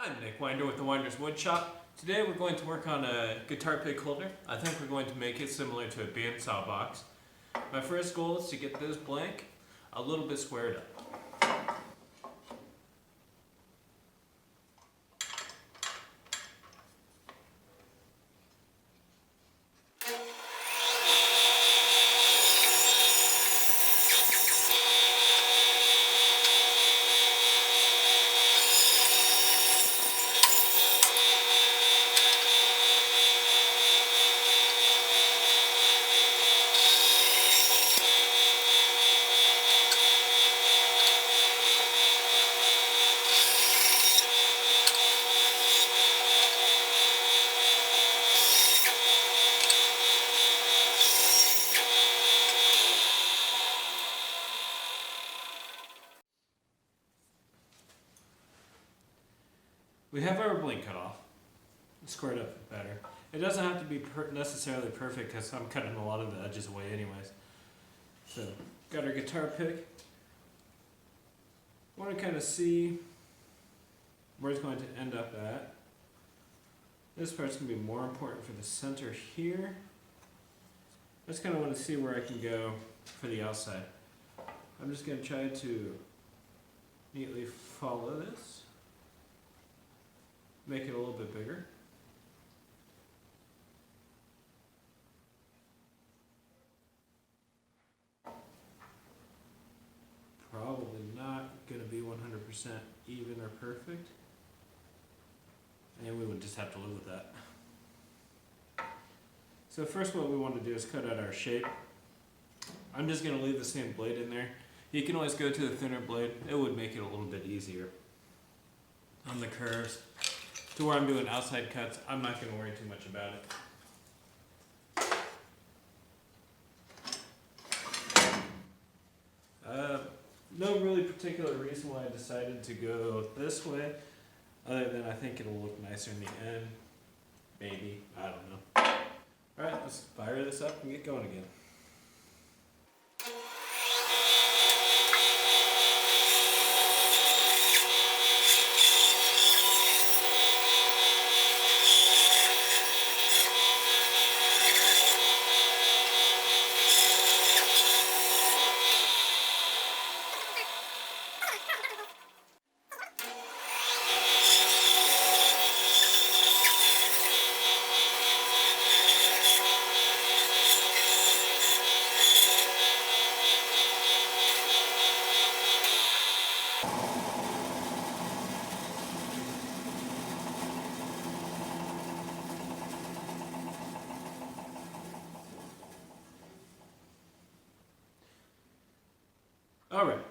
I'm Nick Winder with the Winder's Woodshop. Today we're going to work on a guitar pick holder. I think we're going to make it similar to a bandsaw box. My first goal is to get this blank a little bit squared up. We have our blank cut off. Squared up better. It doesn't have to be necessarily perfect because I'm cutting a lot of the edges away anyways. So, got our guitar pick. Want to kind of see where it's going to end up at. This part's going to be more important for the center here. I just kind of want to see where I can go for the outside. I'm just going to try to neatly follow this. Make it a little bit bigger. Probably not going to be 100% even or perfect. And we would just have to live with that. So first what we want to do is cut out our shape. I'm just going to leave the same blade in there. You can always go to the thinner blade. It would make it a little bit easier on the curves. To where I'm doing outside cuts, I'm not going to worry too much about it. No really particular reason why I decided to go this way, other than I think it'll look nicer in the end. Maybe, I don't know. Alright, let's fire this up and get going again. Alright,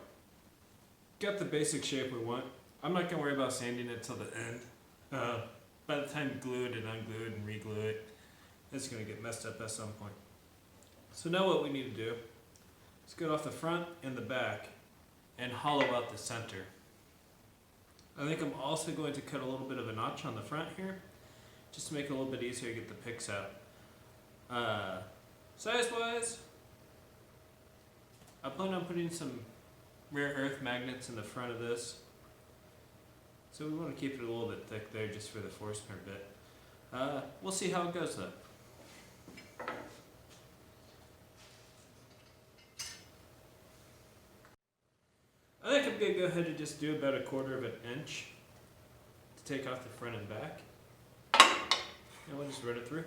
got the basic shape we want. I'm not going to worry about sanding it till the end. By the time you glue it and unglue it and reglue it, it's going to get messed up at some point. So now what we need to do is get off the front and the back and hollow out the center. I think I'm also going to cut a little bit of a notch on the front here, just to make it a little bit easier to get the picks out. Size-wise, I plan on putting some rare earth magnets in the front of this. So we want to keep it a little bit thick there just for the Forstner bit. We'll see how it goes though. I think I'm going to go ahead and just do about 1/4 inch to take off the front and back. And we'll just run it through.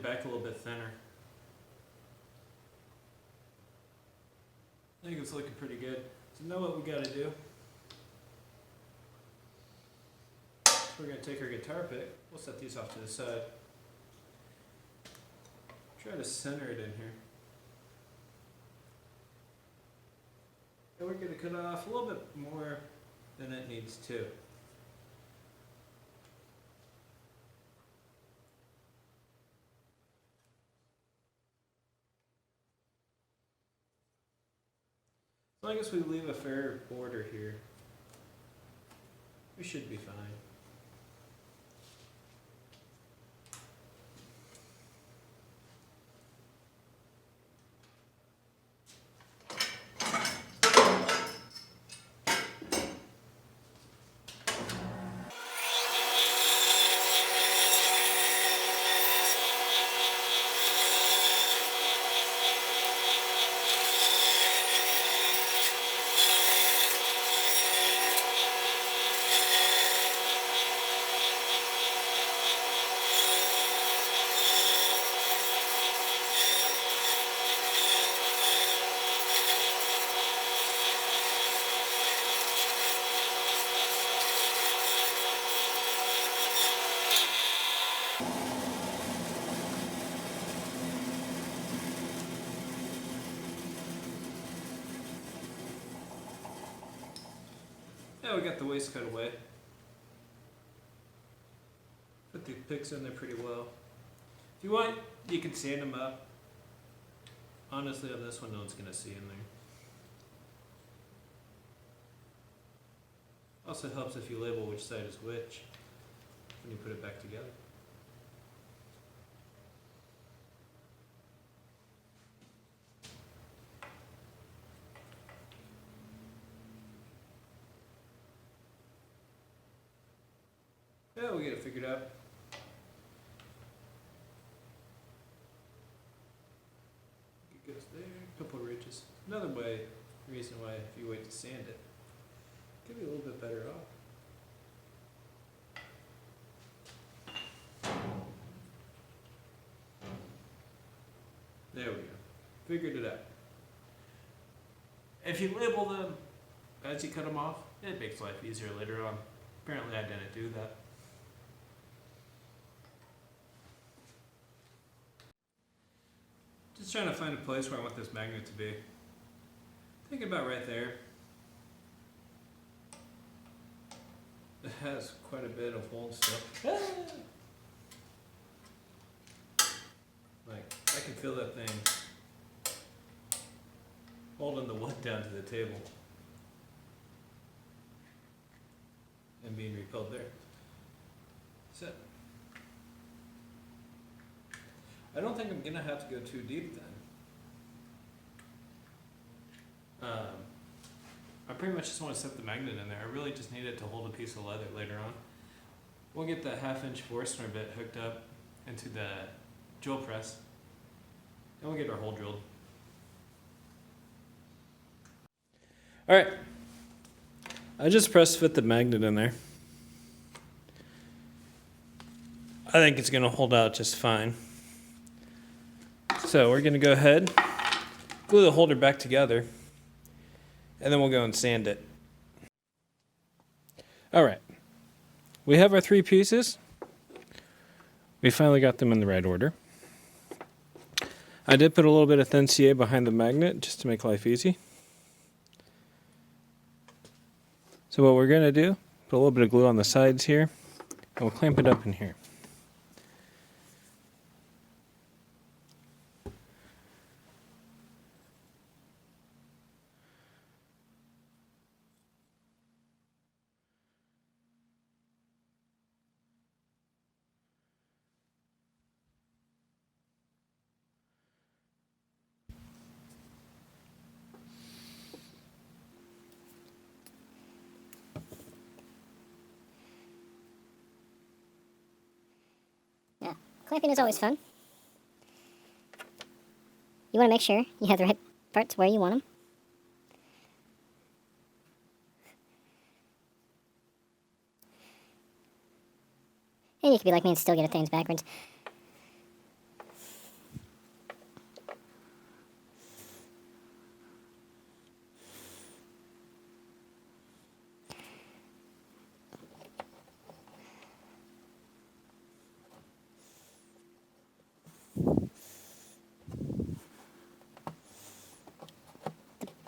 back a little bit thinner. I think it's looking pretty good. So now what we gotta do, we're gonna take our guitar pick, we'll set these off to the side. Try to center it in here. And we're gonna cut off a little bit more than it needs to. As long as we leave a fair border here, we should be fine. Yeah, we got the waist cut away. Put the picks in there pretty well. If you want, you can sand them up. Honestly, on this one, no one's gonna see in there. Also helps if you label which side is which when you put it back together. Yeah, we'll get it figured out. It goes there, a couple of ridges. Another reason why if you wait to sand it, could be a little bit better off. There we go. Figured it out. If you label them as you cut them off, it makes life easier later on. Apparently I didn't do that. Just trying to find a place where I want this magnet to be. Thinking about right there. It has quite a bit of hold still. Like, I can feel that thing holding the wood down to the table and being repelled there. So, I don't think I'm gonna have to go too deep then. I pretty much just want to set the magnet in there. I really just need it to hold a piece of leather later on. We'll get the 1/2-inch Forstner bit hooked up into the drill press, and we'll get our hole drilled. All right, I just press fit the magnet in there. I think it's gonna hold out just fine. So we're gonna go ahead, glue the holder back together, and then we'll go and sand it. All right, we have our 3 pieces. We finally got them in the right order. I did put a little bit of thin CA behind the magnet just to make life easy. So what we're gonna do, put a little bit of glue on the sides here, and we'll clamp it up in here. Yeah, clamping is always fun. You want to make sure you have the right parts where you want them. And you can be like me and still get things backwards.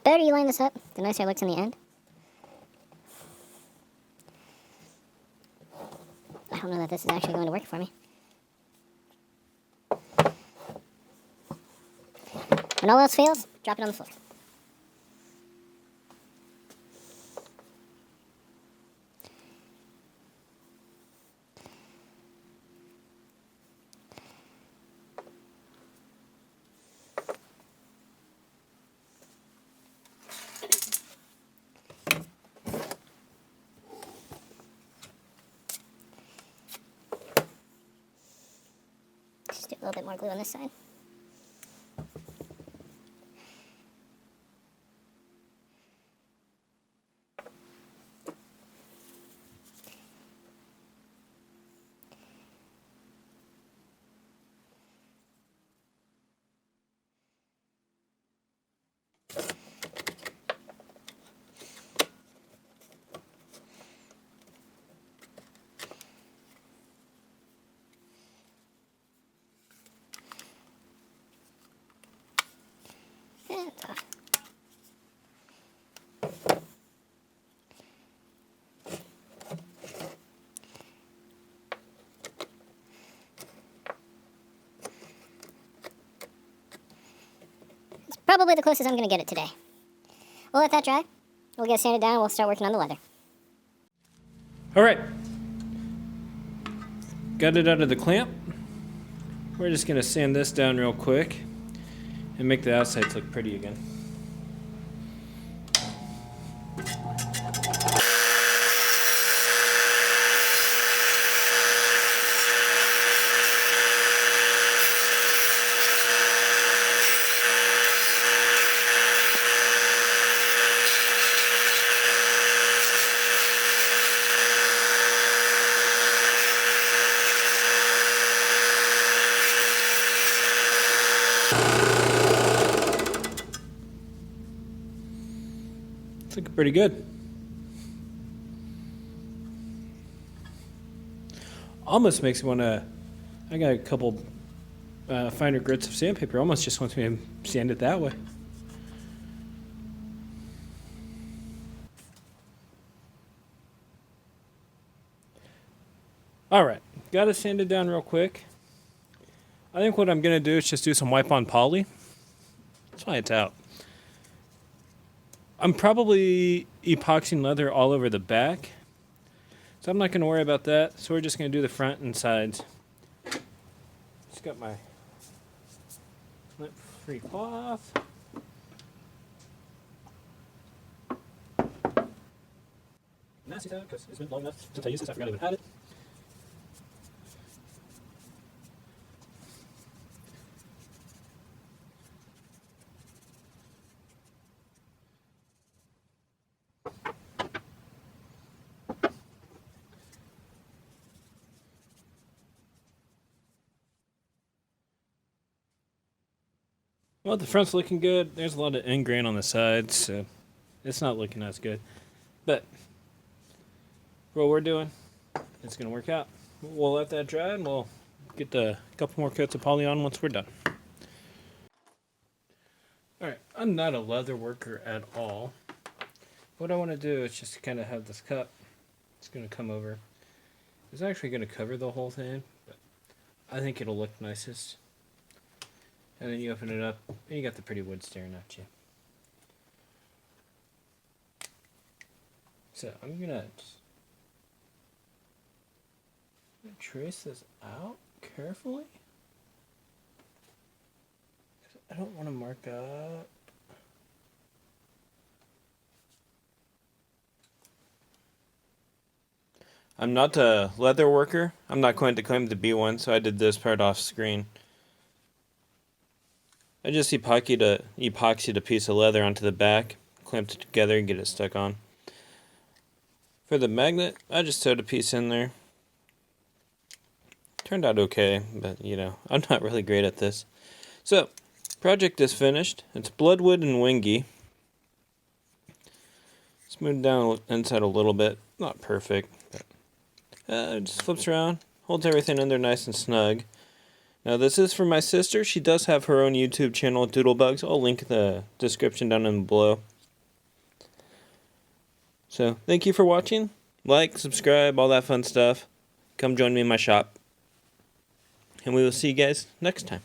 better you line this up, the nicer it looks in the end. I don't know that this is actually going to work for me. When all else fails, drop it on the floor. Just do a little bit more glue on this side. And it's off. It's probably the closest I'm going to get it today. We'll let that dry. We'll get it sanded down and we'll start working on the leather. Alright. Got it out of the clamp. We're just going to sand this down real quick and make the outsides look pretty again. It's looking pretty good. Almost makes me want to. I got a couple finer grits of sandpaper. Almost just wants me to sand it that way. Alright, got to sand it down real quick. I think what I'm going to do is just do some wipe on poly. That's why it's out. I'm probably epoxying leather all over the back, so I'm not going to worry about that. So we're just going to do the front and sides. Just got my lint-free cloth. Nasty time because it's been long enough since I used this. I forgot I even had it. Well, the front's looking good. There's a lot of ingrain on the sides, so it's not looking as good. But for what we're doing, it's going to work out. We'll let that dry, and we'll get a couple more coats of poly on once we're done. Alright, I'm not a leather worker at all. What I want to do is just kind of have this cup. It's going to come over. It's actually going to cover the whole thing, but I think it'll look nicest. And then you open it up, and you got the pretty wood staring at you. So I'm gonna trace this out carefully. I don't want to mark up. I'm not a leather worker. I'm not going to claim to be one, so I did this part off screen. I just epoxied a piece of leather onto the back, clamped it together, and get it stuck on. For the magnet, I just sewed a piece in there. Turned out okay, but you know, I'm not really great at this. So, project is finished. It's Bloodwood and Wingy. Smoothed down inside a little bit. Not perfect, but it just flips around, holds everything in there nice and snug. Now this is for my sister. She does have her own YouTube channel, Doodlebugs. I'll link the description down below. So, thank you for watching. Like, subscribe, all that fun stuff. Come join me in my shop. And we will see you guys next time.